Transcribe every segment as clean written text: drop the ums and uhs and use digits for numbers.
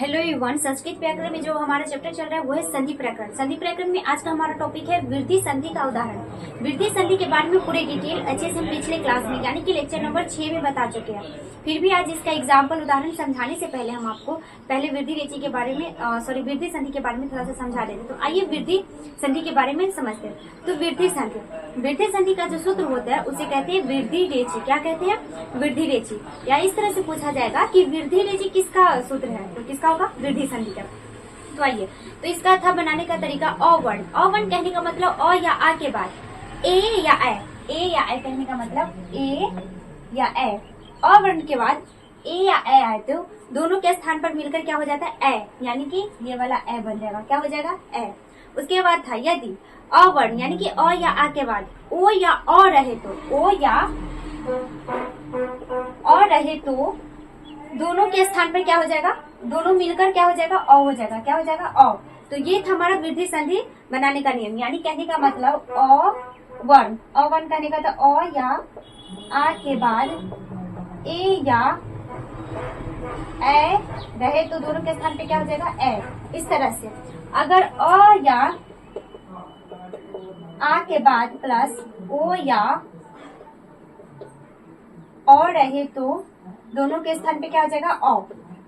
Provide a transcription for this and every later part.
Hello everyone, Sanskrit व्याकरण में जो हमारा चैप्टर चल रहा है वो है संधि प्रकरण। संधि प्रकरण में आज का हमारा टॉपिक है वृद्धि संधि का उदाहरण। वृद्धि संधि के बारे में पूरे डिटेल अच्छे से हम पिछले क्लास में यानी कि लेक्चर नंबर 6 में बता चुके हैं। फिर भी आज इसका एग्जाम्पल उदाहरण समझाने से पहले हम आपको पहले वृद्धि रेचि के बारे में वृद्धि संधि के बारे में थोड़ा सा समझा देते। तो आइए वृद्धि संधि के बारे में समझते हैं। तो वृद्धि संधि का जो सूत्र होता है उसे कहते हैं वृद्धि रेचि। क्या कहते हैं? वृद्धि रेचि। या इस तरह से पूछा जाएगा कि वृद्धि रेचि किसका सूत्र है, तो किसका होगा? वृद्धि संधि का। तो आइए, तो इसका था बनाने का तरीका अवर्ण। अवर्ण कहने का मतलब अ या आ के बाद ए या ए कहने का मतलब ए या ए। अवर्ण के बाद ए या ए आए तो दोनों के स्थान पर मिलकर क्या हो जाता है? ए, यानी कि ये वाला ए बन जाएगा। क्या हो जाएगा? ए। उसके बाद था यदि अवर्ण यानी कि अ या आ के बाद ओ या अ रहे तो ओ या अ रहे तो दोनों के स्थान पर क्या हो जाएगा? दोनों मिलकर क्या हो जाएगा? अ हो जाएगा। क्या हो जाएगा? अ। तो ये था हमारा वृद्धि संधि बनाने का नियम। यानी कहने का मतलब अवर्ण। अवर्ण कहने का था अ या आ के बाद ए या ए रहे तो दोनों के स्थान पे क्या हो जाएगा? ए। इस तरह से अगर अ या आ के बाद प्लस ओ या अ रहे तो दोनों के स्थान पे क्या हो जाएगा? अ।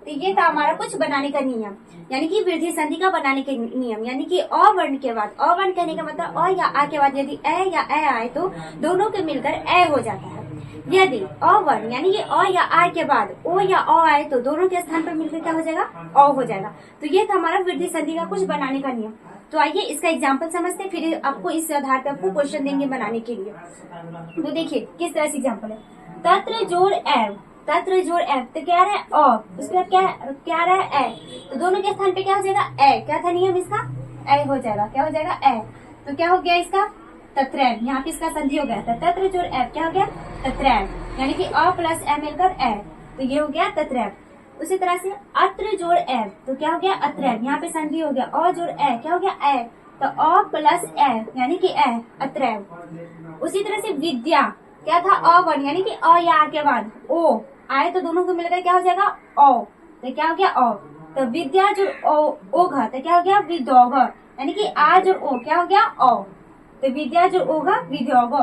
तो ये था हमारा कुछ बनाने का नियम, यानी कि वृद्धि संधि का बनाने के नियम। यानी कि अ वर्ण के बाद, अ वर्ण कहने का मतलब अ या आ के बाद यदि ए या ए आए तो दोनों के मिलकर ए हो जाता है। यदि अवर्ण यानी कि अ या आ के बाद ओ या अ आए तो दोनों के स्थान पर मिलकर क्या हो जाएगा? अ हो जाएगा। तो ये था हमारा वृद्धि संधि का कुछ बनाने का नियम। तो आइए इसका एग्जाम्पल समझते हैं, फिर आपको इस आधार पर आपको क्वेश्चन देंगे बनाने के लिए। तो देखिए किस तरह से एग्जाम्पल है। तत्र जोड़ एव, तत्र जोड़ एव तो क्या रहा है? अ। उसके बाद क्या रहा है? ए। तो दोनों के स्थान पे क्या हो जाएगा? ए। क्या था नियम इसका? ए हो जाएगा। क्या हो जाएगा? ए। तो क्या हो गया इसका? तत्रैव। यहाँ पे इसका संधि हो गया था। तत्र जोड़ एव क्या हो गया? तत्रैव, यानी कि अ प्लस ए मिलकर ए। तो ये हो गया तत्रैव। उसी तरह से अत्र जोड़ एव तो क्या हो गया? अत्रैव। यहाँ पे संधि हो गया। अ जोड़ ए क्या हो गया? ए। तो अ प्लस ए यानी कि ए, अत्रैव। उसी तरह से विद्या क्या था? अवर्ण यानी कि अ या आ के बाद ओ आए तो दोनों को मिलकर क्या हो जाएगा? ओ। तो क्या हो गया? ओ। तो विद्या जो ओघ तो क्या हो गया? विद्योघ, यानी कि आ जो ओ क्या हो गया? ओ। तो विद्या जो ओघ विद्योघ,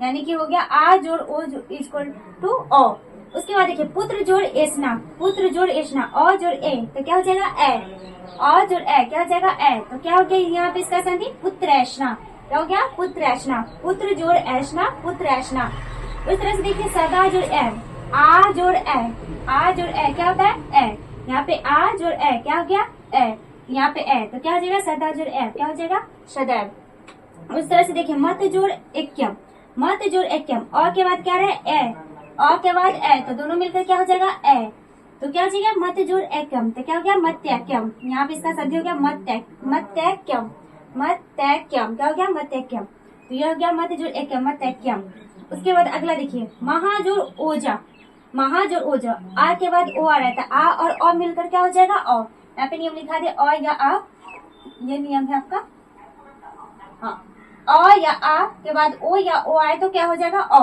यानी कि हो गया आ जोड़ ओ इक्वल टू ओ। उसके बाद देखिए पुत्र जोड़ एष्णा, पुत्र जोड़ एष्णा अ जोड़ ए तो क्या हो जाएगा? ए। अ जोड़ ए क्या हो जाएगा? ए। तो क्या हो गया यहाँ पे इसका संधि? पुत्रैष्णा। क्या हो गया? पुत्रैष्णा। पुत्र जोड़ ऐष्णा, पुत्रैष्णा। उस तरह से देखिए सदा जोड़ ए, आ जोड़ ए, आ जोड़ ए क्या होता है? ए। यहाँ पे आ जोड़ ए क्या हो गया? ए। यहाँ पे ए तो क्या हो जाएगा? सदा जोड़ ए क्या हो जाएगा? सदैव। उस तरह से देखिए मत जोड़ एक्यम, मत जोड़ एक्यम अ के बाद क्या रहे? ए। अ के बाद ए तो दोनों मिलकर क्या हो जाएगा? ए। तो क्या हो जाएगा? मत जोड़ एक्यम तो क्या हो गया? मत्यक्यम। यहाँ पे इसका संधि हो गया मत्यक्यम, मत्यक्यम। क्या हो गया? मत्यक्यम। तो यह हो गया मत जोड़ एक्यम, मत्यक्यम। उसके बाद अगला देखिए महाजोड़ ओजा, महाजोड़ ओजा आ के बाद ओ आ रहा था। आ और अ मिलकर क्या हो जाएगा? अ। यहाँ पे नियम लिखा दे अ या आ, ये नियम है आपका। हाँ, अ या आ के बाद ओ या ओ आए तो क्या हो जाएगा? अ।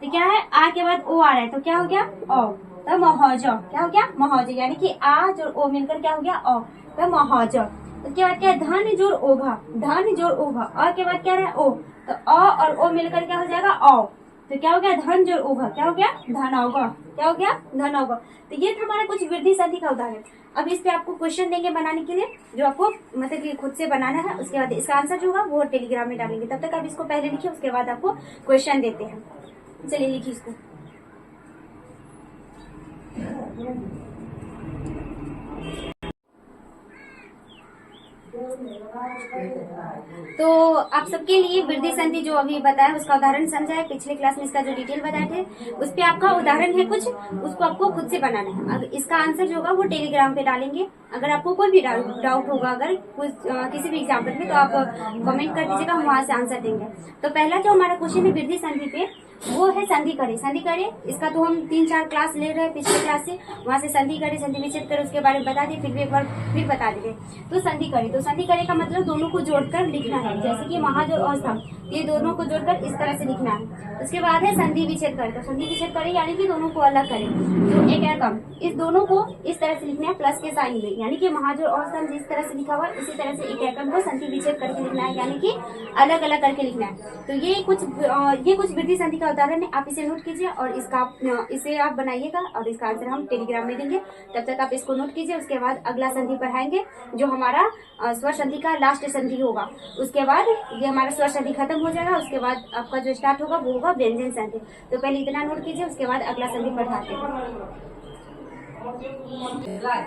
तो क्या है? आ के बाद ओ आ रहा है तो क्या हो गया? अ। तो महज क्या हो गया? महज, यानी कि आ जोड़ ओ मिलकर क्या हो गया? अ। तो महज। उसके बाद क्या है? धन जोड़ ओघा, धन जोड़ ओघा अ के बाद क्या रहा है? ओ। तो अ और ओ मिलकर क्या हो जाएगा? अ। तो क्या हो गया? धन जोड़ ओघा क्या हो गया? धनौघ। क्या हो गया? धनौघ। तो ये था हमारा कुछ वृद्धि संधि का उदाहरण। अब इस पे आपको क्वेश्चन देंगे बनाने के लिए, जो आपको मतलब कि खुद से बनाना है। उसके बाद इसका आंसर जो होगा वो टेलीग्राम में डालेंगे। तब तक आप इसको पहले लिखिए, उसके बाद आपको क्वेश्चन देते हैं। चलिए लिखिए इसको। तो आप सबके लिए वृद्धि संधि जो अभी बताया उसका उदाहरण समझा है। पिछले क्लास में इसका जो डिटेल बताए थे उस पे आपका उदाहरण है कुछ, उसको आपको खुद से बनाना है। अब इसका आंसर जो होगा वो टेलीग्राम पे डालेंगे। अगर आपको कोई भी डाउट होगा अगर कुछ किसी भी एग्जाम्पल में, तो आप कमेंट कर दीजिएगा, हम वहां से आंसर देंगे। तो पहला जो हमारा क्वेश्चन है वृद्धि संधि पे वो है संधि करे। संधि करे इसका तो हम 3-4 क्लास ले रहे हैं पिछले क्लास से, वहां से संधि करे, संधि विच्छेद करे, उसके बारे में बता दिए, फिर भी एक बार फिर बता देंगे। तो संधि करे, तो संधि करे का मतलब दोनों को जोड़कर लिखना है। जैसे कि महाजोड़ अस्थम, ये दोनों को जोड़कर इस तरह से लिखना है। उसके बाद है संधि विच्छेद करें, तो संधि विच्छेद करें यानी कि दोनों को अलग करें। तो एक एकम, इस दोनों को इस तरह से लिखना है प्लस के साइन में, यानी कि महाजोड़ और सम जिस तरह से लिखा हुआ है उसी तरह से एक एकम को संधि विच्छेद करके लिखना है, यानी कि अलग अलग करके लिखना है। तो ये कुछ वृद्धि संधि का उदाहरण है, आप इसे नोट कीजिए और इसे आप बनाइएगा और इसका आंसर हम टेलीग्राम में देंगे। तब तक आप इसको नोट कीजिए। उसके बाद अगला संधि पढ़ाएंगे जो हमारा स्वर संधि का लास्ट संधि होगा। उसके बाद ये हमारा स्वर संधि खत्म हो जाएगा। उसके बाद आपका जो स्टार्ट होगा वो होगा व्यंजन संधि। तो पहले इतना नोट कीजिए, उसके बाद अगला संधि पढ़ाते हैं।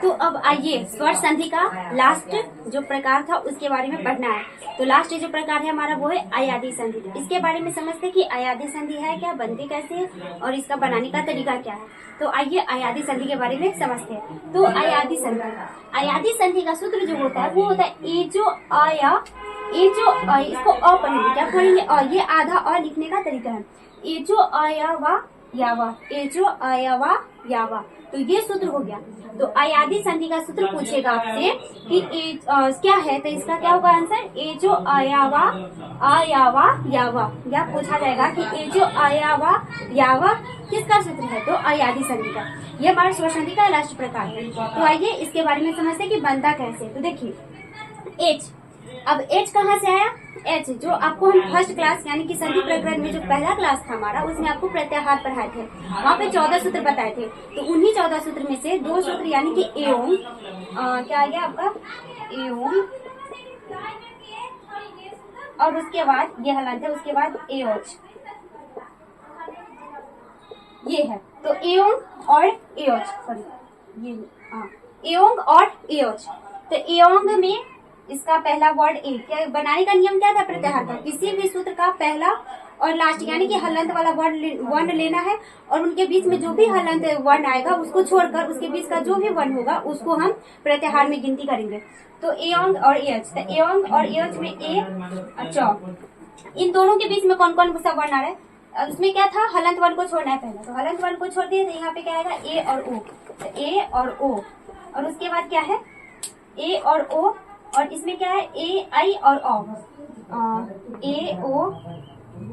तो अब आइए स्वर संधि का लास्ट जो प्रकार था उसके बारे में पढ़ना है। तो लास्ट जो प्रकार है हमारा वो है अयादी संधि। इसके बारे में समझते हैं कि अयादी संधि है क्या, बनती कैसे है और इसका बनाने का तरीका क्या है। तो आइए अयादी संधि के बारे में समझते हैं। तो अयादी संधि का सूत्र जो होता है वो होता है ए जो आया, इसको अ पढ़ेंगे, क्या पढ़ेंगे अ, ये आधा अ लिखने का तरीका है। ए जो आया वा यावा, ए जो आया वा यावा, तो ये सूत्र हो गया। तो अयादी संधि का सूत्र पूछेगा आपसे कि क्या है, तो इसका क्या होगा आंसर, ए जो आयावा आयावा यावा। या पूछा जाएगा कि ए जो आयावा यावा किसका सूत्र है, तो अयादी संधि का। ये हमारे स्वर संधि का लास्ट प्रकार है। तो आइए इसके बारे में समझते हैं कि बनता कैसे। तो देखिए एच, अब एच कहाँ से आया, एच जो आपको हम फर्स्ट क्लास यानी कि संधि प्रकरण में जो पहला क्लास था हमारा उसमें आपको प्रत्याहार पढ़ाए थे। वहाँ पे 14 सूत्र बताए थे। तो उन्हीं 14 सूत्र में से 2 सूत्र यानी कि एओं, क्या आ गया आपका एओं, और उसके बाद ये हलंत है, उसके बाद एओच, ये है। तो एओं और एओच, सॉरी ये एओंग और एओच। तो एओंग में इसका पहला वर्ड ए, क्या बनाने का नियम क्या था, प्रत्याहार का। किसी भी सूत्र का पहला और लास्ट यानी कि हलंत वाला वर्ण लेना है और उनके बीच में जो भी हलंत वर्ण आएगा उसको छोड़कर उसके बीच का जो भी वर्ण होगा उसको हम प्रत्याहार में गिनती करेंगे। तो एओंग और एच, तो एओंग और एच में ए चौ, इन दोनों के बीच में कौन कौन सा वर्ण आ रहा है, उसमें क्या था, हलंत वर्ण को छोड़ना है पहले। तो हलंत वर्ण को छोड़ दिए तो यहाँ पे क्या आएगा ए और ओ, तो ए और ओ, और उसके बाद क्या है ए और ओ, और इसमें क्या है ए आई और ओ, ए ओ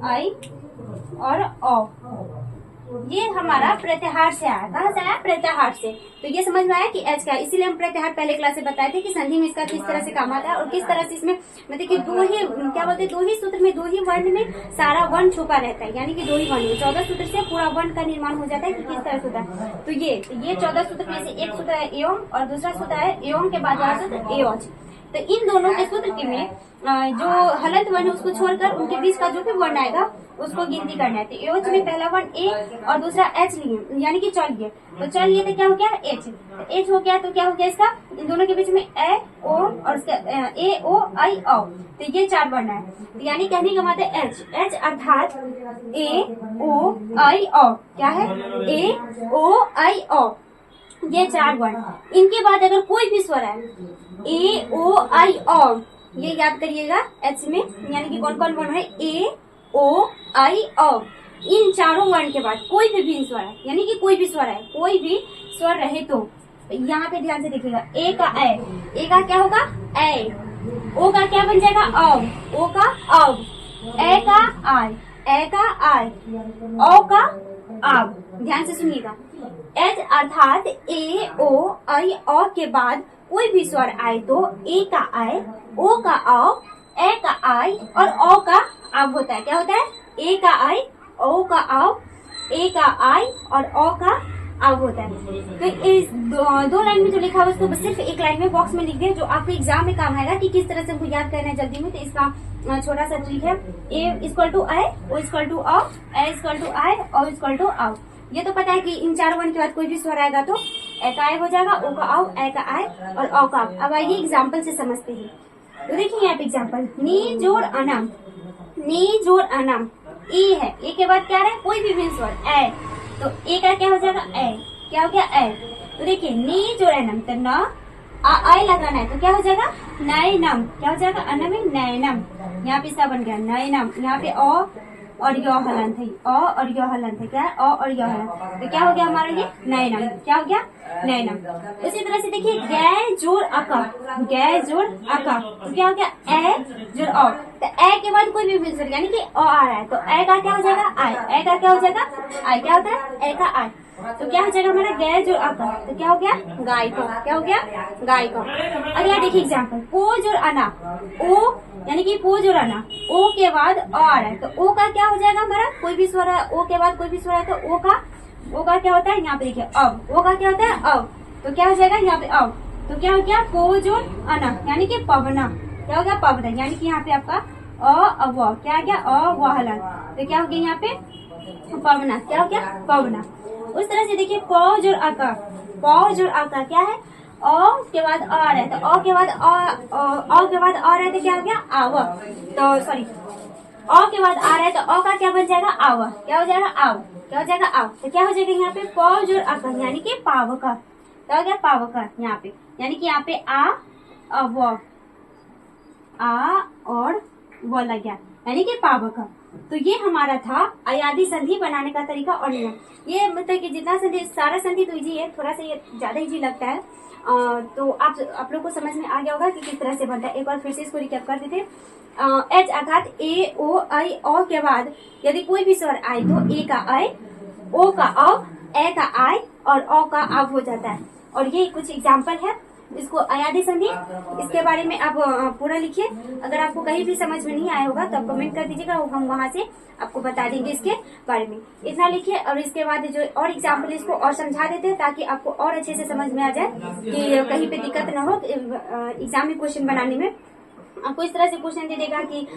आई और ओ। ये हमारा प्रत्याहार से आया, कहाँ से आया, प्रत्याहार से। तो ये समझ में आया कि एच का, इसीलिए हम प्रत्याहार पहले क्लास से बताए थे कि संधि में इसका किस तरह से काम आता है और किस तरह से इसमें मतलब कि दो ही क्या बोलते हैं, 2 ही सूत्र में 2 ही वर्ण में सारा वर्ण छुपा रहता है, यानी कि 2 ही वर्ण में 14 सूत्र से पूरा वर्ण का निर्माण हो जाता है कि किस तरह से होता है। तो ये 14 सूत्र में से एक सूत्र है एओं और दूसरा सूत्र है एओं के बाद वाला सूत्र एओच। तो इन दोनों के सूत्र में जो हलंत वर्ण है उसको छोड़कर उनके बीच का जो भी वर्ण आएगा उसको गिनती करना है। तो एच में पहला वर्ण ए और दूसरा एच लिए यानी कि चलिए, तो चलिए तो क्या हो गया एच, तो एच हो गया तो क्या हो गया इसका, इन दोनों के बीच में ए ओ और उसका ए ओ आई ओ, तो ये 4 वर्ण है। तो यानी कहने का मतलब एच, एच अर्थात ए ओ आई ओ, क्या है ए ओ आई ओ, ये 4 वर्ण। इनके बाद अगर कोई भी स्वर है ए ओ आई ओ, ये याद करिएगा एच में यानी कि कौन कौन वर्ण है ए ओ आई ओ, इन चारों वर्ण के बाद कोई भी भिन्न स्वर है यानी कि कोई भी स्वर है, कोई भी स्वर रहे तो यहाँ पे ध्यान से देखिएगा ए का ए का क्या होगा ए, ओ का क्या बन जाएगा औ, ओ का औ, ए का आई, ए का आई, ओ का आव। ध्यान से सुनिएगा एच अर्थात ए ओ आई ओ के बाद कोई भी स्वर आए तो ए का आए, ओ का आओ, ए का आई और ओ का आव होता है। क्या होता है ए का आई, ओ का आओ, ए का आई और ओ का आव होता है। तो इस 2 लाइन में जो लिखा हुआ उसको सिर्फ एक लाइन में बॉक्स में लिख दे, जो आपके एग्जाम में काम आएगा कि किस तरह से हमको याद करना है जल्दी में। तो इसका छोटा सा ट्रिक है, A equal to I, O equal to आओ, A equal to I, O equal to आओ। ये तो पता है कि इन 4 वर्ण के बाद कोई भी स्वर आएगा तो ए का आई हो जाएगा, ओ का आओ, ए का आई और ओ का आव। अब आइए एग्जाम्पल से समझते हैं। तो देखिए यहाँ पे एग्जाम्पल, नी जोड़ अनम, नी जोड़ अनम, ई है, ए के बाद क्या है कोई भी भिन्न स्वर ए, तो ए का क्या हो जाएगा ए, क्या हो गया ए। तो देखिए नी जोड़ अनम, तो न आई लगाना है तो क्या हो जाएगा नयनम, क्या हो जाएगा अनम में नयनम, यहाँ पे इसका बन गया नयनम, यहाँ पे ओ और य हलंत है, अ और य हलंत है, क्या है अ और य हलंत। तो क्या हो गया हमारा ये नैनम, क्या हो गया नैनम। उसी तरह से देखिए गै जोड़ अका, गै जोड़ अका, तो क्या हो गया ए जोड़ अ। तो ए के बाद कोई भी मिल सकता यानी कि अ आ रहा है तो ए का क्या हो जाएगा आय, ए का क्या हो जाएगा आय, क्या होता है ए का आय। तो क्या हो जाएगा हमारा गै जोड़ अका, तो क्या हो गया गाय को, क्या हो गया गाय को। और यहाँ देखिए एग्जाम्पल पो जोड़ अना, ओ यानी कि पो जोड़ अना, ओ के बाद अ आ रहा है तो ओ का क्या हो जाएगा हमारा कोई भी स्वर है, ओ के बाद कोई भी स्वर है तो ओ का क्या होता है यहाँ पे देखिए अब, ओ का क्या होता है अब, तो क्या हो जाएगा यहाँ पे अब। तो क्या हो गया पो जोड़ अना यानी कि पवना, क्या हो गया पवना, यानी कि यहाँ पे आपका अ क्या हो गया अवहलन, तो क्या हो गया यहाँ पे पवना, क्या हो गया पवना। उस तरह से देखिए प जोड़ अका, प जोड़ अका क्या है अ के बाद अ रहा है तो अ के बाद अ के बाद अ रहा है तो क्या हो गया आव, तो सॉरी अ के बाद आ रहा है तो अ का क्या बन जाएगा आव, क्या हो जाएगा आव, क्या हो जाएगा आव। तो क्या हो जाएगा यहाँ पे प जोड़ अका यानी कि पावका, क्या हो गया पावका यहाँ पे, यानी कि यहाँ पे आ और वो लग गया यानी कि पावका। तो ये हमारा था अयादी संधि बनाने का तरीका और नियम। ये मतलब कि जितना संधि सारा संधि तो इजी है, थोड़ा सा ये ज्यादा इजी लगता है। तो आप लोग को समझ में आ गया होगा कि किस तरह से बनता है। एक बार फिर से इसको रिकैप कर देते। एच अर्थात ए ओ आई ओ के बाद यदि कोई भी स्वर आए तो ए का आय, ओ का अव, ए का आय और अ का आव हो जाता है। और ये कुछ एग्जाम्पल है इसको अयादी संधि, इसके बारे में आप पूरा लिखिए। अगर आपको कहीं भी समझ में नहीं आया होगा तो आप कमेंट कर दीजिएगा, हम वहां से आपको बता देंगे इसके बारे में। इतना लिखिए और इसके बाद जो और एग्जाम्पल इसको और समझा देते हैं ताकि आपको और अच्छे से समझ में आ जाए कि कहीं पे दिक्कत ना हो एग्जाम में क्वेश्चन बनाने में। आपको इस तरह से क्वेश्चन दे देगा कि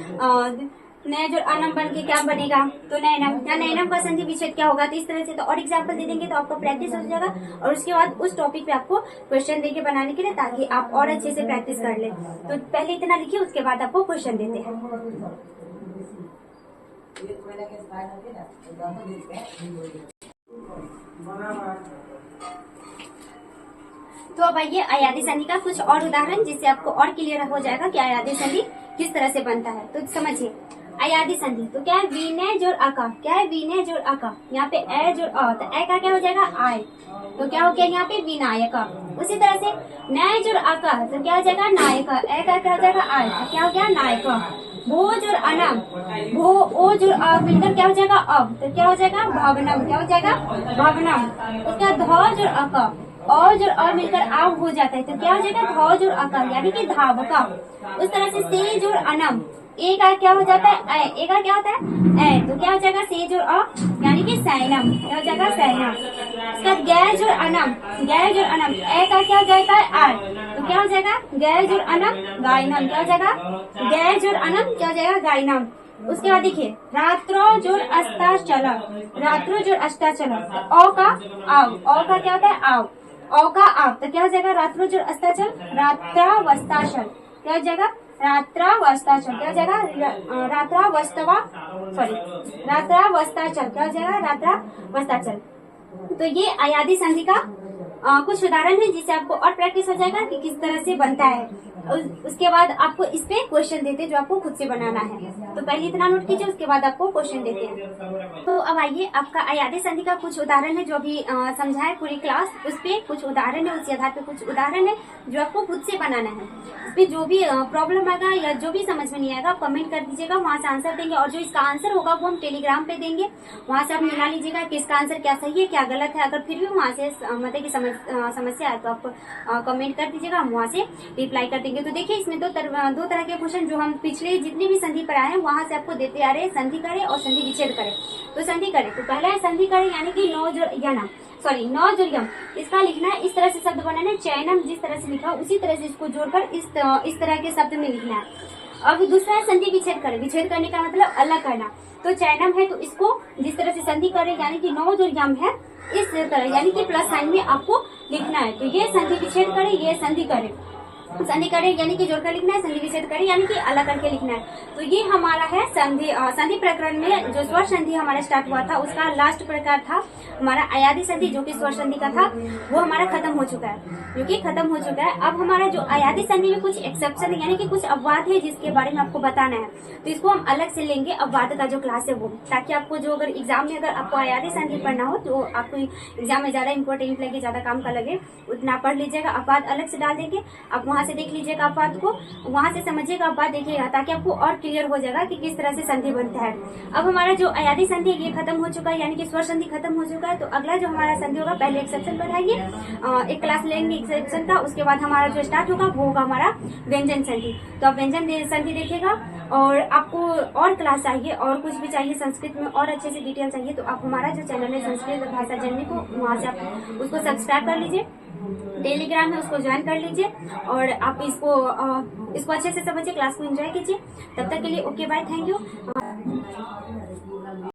नया जो अनम बन के क्या बनेगा तो नैनम, या नैनम का संधि विच्छेद क्या होगा। तो इस तरह से तो और एग्जाम्पल दे देंगे तो आपका प्रैक्टिस हो जाएगा और उसके बाद उस टॉपिक पे आपको क्वेश्चन देंगे बनाने के लिए ताकि आप और अच्छे से प्रैक्टिस कर ले। तो पहले इतना लिखिए उसके बाद आपको क्वेश्चन देते हैं। तो अब आइए अयादी संधि का कुछ और उदाहरण जिससे आपको और क्लियर हो जाएगा कि अयादी संधि किस तरह से बनता है। तो समझिए अयादी संधि तो क्या है विनय जोड़ अका, क्या है विनय जोड़ अका, यहाँ पे ए जोड़ अ तो ए का क्या हो जाएगा आय, तो क्या हो गया यहाँ पे विनायक। उसी तरह से नय जोड़ अका तो क्या हो जाएगा नायक, ए का क्या हो जाएगा आय तो क्या हो गया नायक। भो जोड़ अनम, भो ओ जोड़ अ मिलकर क्या हो जाएगा अब, तो क्या हो जाएगा भवनम, क्या हो जाएगा भवनम। उसका ध जोड़ अका और जोड़ और मिलकर आव हो जाता है तो क्या हो जाएगा ध जोड़ अका यानी कि धावका। उस तरह से जोड़ अनम, ए का क्या हो जाता है ए का क्या होता है ए, तो क्या हो जाएगा से जोड़ अ यानी कि सैनम, क्या हो जाएगा सैनम। इसका गै जोड़ अनम, गै जोड़ अनम ए का क्या हो जाता है आय तो क्या हो जाएगा गै जोड़ अनम गायनम, क्या हो जाएगा गै जोड़ अनम क्या हो जाएगा गायनम। उसके बाद देखिए रात्रो जोड़ अस्ताचलम, रात्रो जोड़ अस्ताचलम अ का आव, अ का क्या होता है आव, अ का आव तो क्या हो जाएगा रात्रो जोड़ अस्ताचल रात्रावस्थाचल, क्या हो जाएगा रात्रावस्थाचल, क्या हो जाएगा रात्रावस्थवा सॉरी रात्रावस्थाचल, क्या हो जाएगा रात्रावस्थाचल। तो ये अयादी संधि का कुछ उदाहरण है जिससे आपको और प्रैक्टिस हो जाएगा कि किस तरह से बनता है। उसके बाद आपको इस पे क्वेश्चन देते हैं जो आपको खुद से बनाना है। तो पहले इतना नोट कीजिए उसके बाद आपको क्वेश्चन देते हैं। तो अब आइए आपका अयादी संधि का कुछ उदाहरण है जो अभी समझा है पूरी क्लास, उस पे कुछ उदाहरण है, उसी आधार पे कुछ उदाहरण है जो आपको खुद से बनाना है। इस पे जो भी प्रॉब्लम आएगा या जो भी समझ में नहीं आएगा कमेंट कर दीजिएगा, वहाँ से आंसर देंगे और जो इसका आंसर होगा वो हम टेलीग्राम पे देंगे, वहाँ से आप मिला लीजिएगा कि इसका आंसर क्या सही है क्या गलत है। अगर फिर भी वहाँ से मतलब की समस्या है तो आप कमेंट कर दीजिएगा, हम वहाँ से रिप्लाई कर देंगे। तो देखिए इसमें दो तरह के क्वेश्चन जो हम पिछले जितने भी संधि पर आए हैं वहाँ से आपको देते आ रहे हैं, संधि करें और संधि विच्छेद करें। तो संधि करें तो पहला है संधि करें यानी कि नौ जोड़ यम, इसका लिखना है इस तरह से शब्द बनाना है चैनम, जिस तरह से लिखा उसी तरह से इसको जोड़कर इस तरह के शब्द में लिखना है। अब दूसरा है संधि विच्छेद करें, विच्छेद करने का मतलब अलग करना। तो चैनम है तो इसको जिस तरह से संधि करें यानी कि नौ जोड़ यम है इस तरह यानी कि प्लस साइन में आपको लिखना है। तो ये संधि विच्छेद करें, ये संधि करें। संधि करे यानी कि जोड़कर लिखना है, संधि विच्छेद करे यानी कि अलग करके लिखना है। तो ये हमारा है संधि प्रकरण में जो स्वर संधि हमारा स्टार्ट हुआ था उसका लास्ट प्रकार था हमारा अयादी संधि, जो कि स्वर संधि का था, वो हमारा खत्म हो चुका है, जो कि खत्म हो चुका है। अब हमारा जो अयादी संधि में कुछ एक्सेप्शन यानी कि कुछ अपवाद है जिसके बारे में आपको बताना है, तो इसको हम अलग से लेंगे अपवाद का जो क्लास है वो, ताकि आपको जो अगर एग्जाम में अगर आपको अयादी संधि पढ़ना हो तो आपको एग्जाम में ज्यादा इंपॉर्टेंट लगे, ज्यादा काम का लगे, उतना पढ़ लीजिएगा। अपवाद अलग से डाल देंगे, आप वहां से देख लीजिएगा अपवाद को, वहां से समझिएगा अपवाद देखिएगा, ताकि आपको और क्लियर हो जाएगा कि किस तरह से संधि बनता है। अब हमारा जो अयादी संधि ये खत्म हो चुका है यानी कि स्वर संधि खत्म हो चुका है। तो अगला जो हमारा संधि होगा, पहले एक्सेप्शन बढ़ाइए, एक क्लास लेंगे एक्सेप्शन का, उसके बाद हमारा जो स्टार्ट होगा वो होगा हमारा व्यंजन संधि। तो आप व्यंजन संधि देखिएगा, और आपको और क्लास चाहिए और कुछ भी चाहिए संस्कृत में और अच्छे से डिटेल चाहिए तो आप हमारा जो चैनल है संस्कृत भाषा जननी को, वहां से आप उसको सब्सक्राइब कर लीजिए, टेलीग्राम है उसको ज्वाइन कर लीजिए, और आप इसको अच्छे से समझिए, क्लास को एंजॉय कीजिए। तब तक के लिए ओके बाय, थैंक यू।